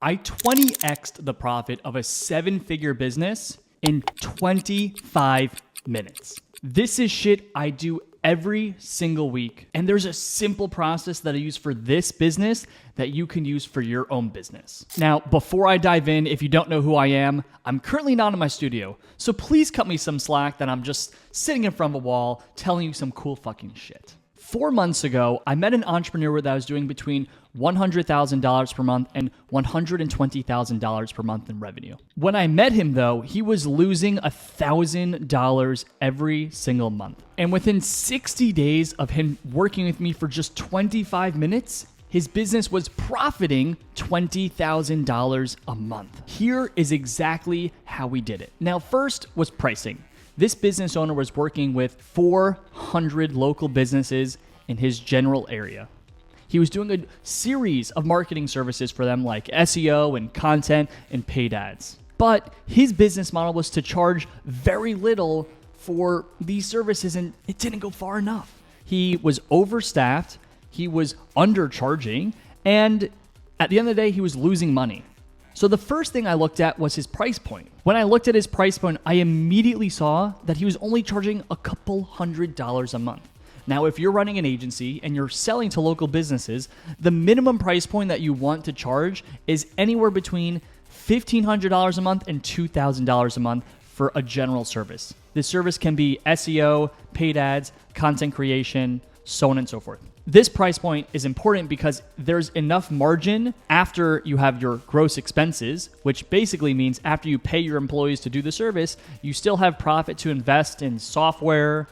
I 20x'd the profit of a 7-figure business in 25 minutes. This is shit I do every single week. And there's a simple process that I use for this business that you can use for your own business. Now, before I dive in, if you don't know who I am, I'm currently not in my studio. So please cut me some slack that I'm just sitting in front of a wall telling you some cool fucking shit. 4 months ago, I met an entrepreneur that was doing between $100,000 per month and $120,000 per month in revenue. When I met him though, he was losing $1,000 every single month. And within 60 days of him working with me for just 25 minutes, his business was profiting $20,000 a month. Here is exactly how we did it. Now, first was pricing. This business owner was working with 400 local businesses in his general area. He was doing a series of marketing services for them like SEO and content and paid ads. But his business model was to charge very little for these services, and it didn't go far enough. He was overstaffed, he was undercharging, and at the end of the day, he was losing money. So the first thing I looked at was his price point. When I looked at his price point, I immediately saw that he was only charging a couple $100 a month. Now, if you're running an agency and you're selling to local businesses, the minimum price point that you want to charge is anywhere between $1,500 a month and $2,000 a month for a general service. This service can be SEO, paid ads, content creation, so on and so forth. This price point is important because there's enough margin after you have your gross expenses, which basically means after you pay your employees to do the service, you still have profit to invest in software,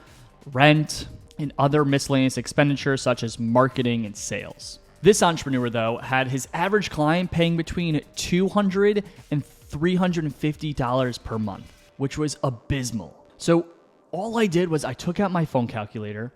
rent, and other miscellaneous expenditures such as marketing and sales. This entrepreneur, though, had his average client paying between $200 and $350 per month, which was abysmal. So all I did was I took out my phone calculator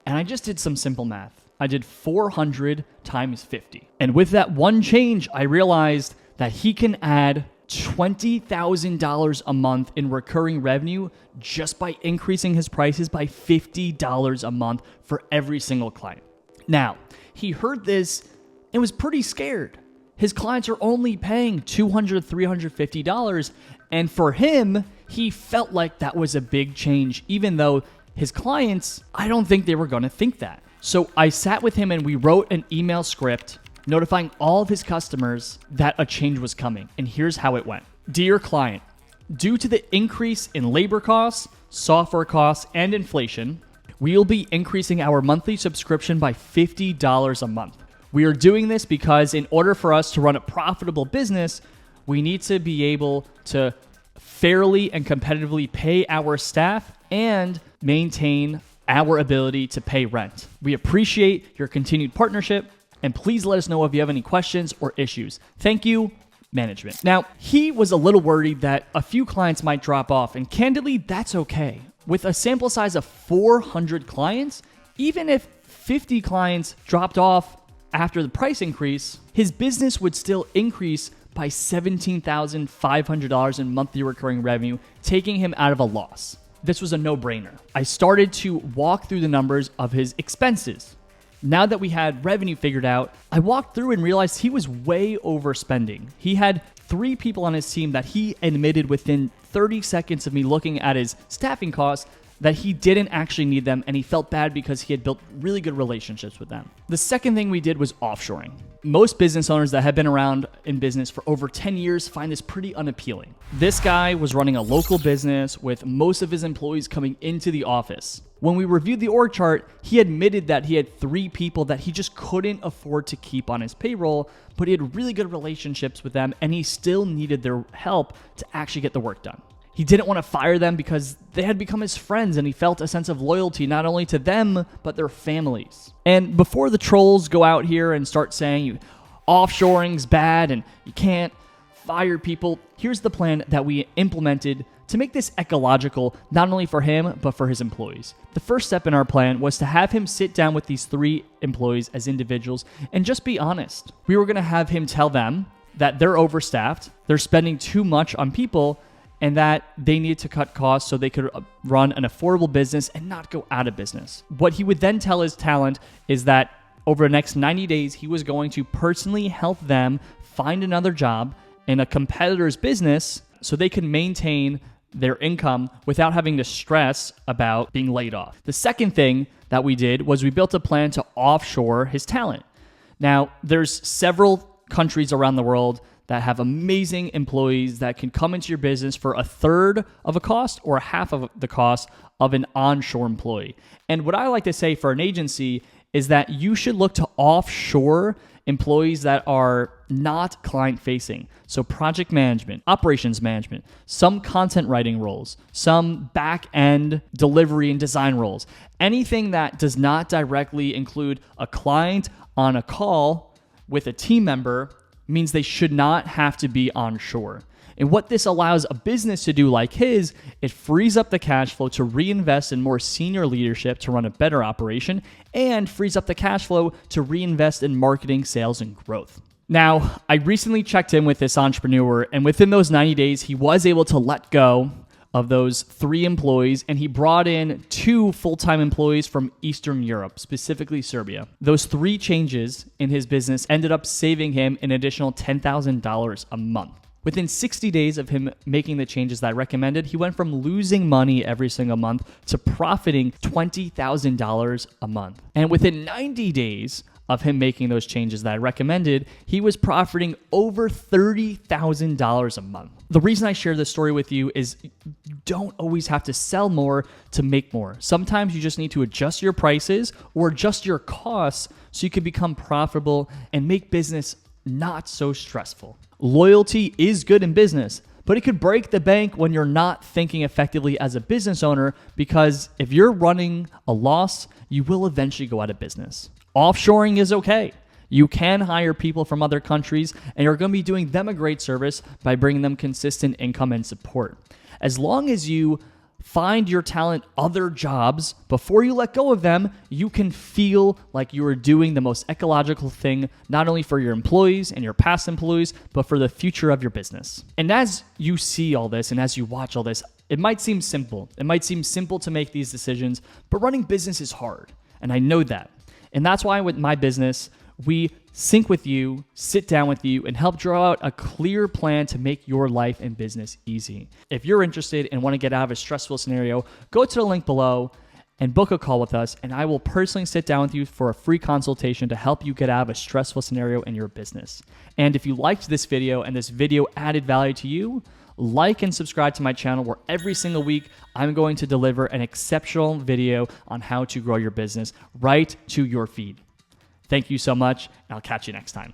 and I just did some simple math. I did 400 times 50. And with that one change, I realized that he can add $20,000 a month in recurring revenue just by increasing his prices by $50 a month for every single client. Now, he heard this and was pretty scared. His clients are only paying $200, $350. And for him, he felt like that was a big change, even though his clients, I don't think they were going to think that. So I sat with him and we wrote an email script notifying all of his customers that a change was coming. And here's how it went. Dear client, due to the increase in labor costs, software costs, and inflation, we will be increasing our monthly subscription by $50 a month. We are doing this because in order for us to run a profitable business, we need to be able to fairly and competitively pay our staff and maintain our ability to pay rent. We appreciate your continued partnership, and please let us know if you have any questions or issues. Thank you, management. Now, he was a little worried that a few clients might drop off, and candidly, that's okay. With a sample size of 400 clients, even if 50 clients dropped off after the price increase, his business would still increase by $17,500 in monthly recurring revenue, taking him out of a loss. This was a no-brainer. I started to walk through the numbers of his expenses. Now that we had revenue figured out, I walked through and realized he was way overspending. He had 3 people on his team that he admitted within 30 seconds of me looking at his staffing costs that he didn't actually need them, and he felt bad because he had built really good relationships with them. The second thing we did was offshoring. Most business owners that have been around in business for over 10 years find this pretty unappealing. This guy was running a local business with most of his employees coming into the office. When we reviewed the org chart, he admitted that he had 3 people that he just couldn't afford to keep on his payroll, but he had really good relationships with them, and he still needed their help to actually get the work done. He didn't want to fire them because they had become his friends, and he felt a sense of loyalty not only to them, but their families. And before the trolls go out here and start saying offshoring's bad and you can't fire people, here's the plan that we implemented to make this ecological, not only for him, but for his employees. The first step in our plan was to have him sit down with these 3 employees as individuals and just be honest. We were going to have him tell them that they're overstaffed, they're spending too much on people, and that they needed to cut costs so they could run an affordable business and not go out of business. What he would then tell his talent is that over the next 90 days, he was going to personally help them find another job in a competitor's business so they can maintain their income without having to stress about being laid off. The second thing that we did was we built a plan to offshore his talent. Now, there's several countries around the world that have amazing employees that can come into your business for a third of a cost or half of the cost of an onshore employee. And what I like to say for an agency is that you should look to offshore employees that are not client-facing. So project management, operations management, some content writing roles, some back-end delivery and design roles. Anything that does not directly include a client on a call with a team member means they should not have to be onshore. And what this allows a business to do like his, it frees up the cash flow to reinvest in more senior leadership to run a better operation, and frees up the cash flow to reinvest in marketing, sales, and growth. Now, I recently checked in with this entrepreneur, and within those 90 days, he was able to let go of those 3 employees, and he brought in 2 full-time employees from Eastern Europe, specifically Serbia. Those 3 changes in his business ended up saving him an additional $10,000 a month. Within 60 days of him making the changes that I recommended, he went from losing money every single month to profiting $20,000 a month. And within 90 days of him making those changes that I recommended, he was profiting over $30,000 a month. The reason I share this story with you is you don't always have to sell more to make more. Sometimes you just need to adjust your prices or adjust your costs so you can become profitable and make business not so stressful. Loyalty is good in business, but it could break the bank when you're not thinking effectively as a business owner, because if you're running a loss, you will eventually go out of business. Offshoring is okay. You can hire people from other countries, and you're going to be doing them a great service by bringing them consistent income and support. As long as you find your talent other jobs before you let go of them, you can feel like you are doing the most ecological thing, not only for your employees and your past employees, but for the future of your business. And as you see all this and as you watch all this, it might seem simple. It might seem simple to make these decisions, but running business is hard. And I know that. And that's why with my business, we sync with you, sit down with you, and help draw out a clear plan to make your life and business easy. If you're interested and want to get out of a stressful scenario, go to the link below and book a call with us, and I will personally sit down with you for a free consultation to help you get out of a stressful scenario in your business. And if you liked this video and this video added value to you, like and subscribe to my channel, where every single week I'm going to deliver an exceptional video on how to grow your business right to your feed. Thank you so much, and I'll catch you next time.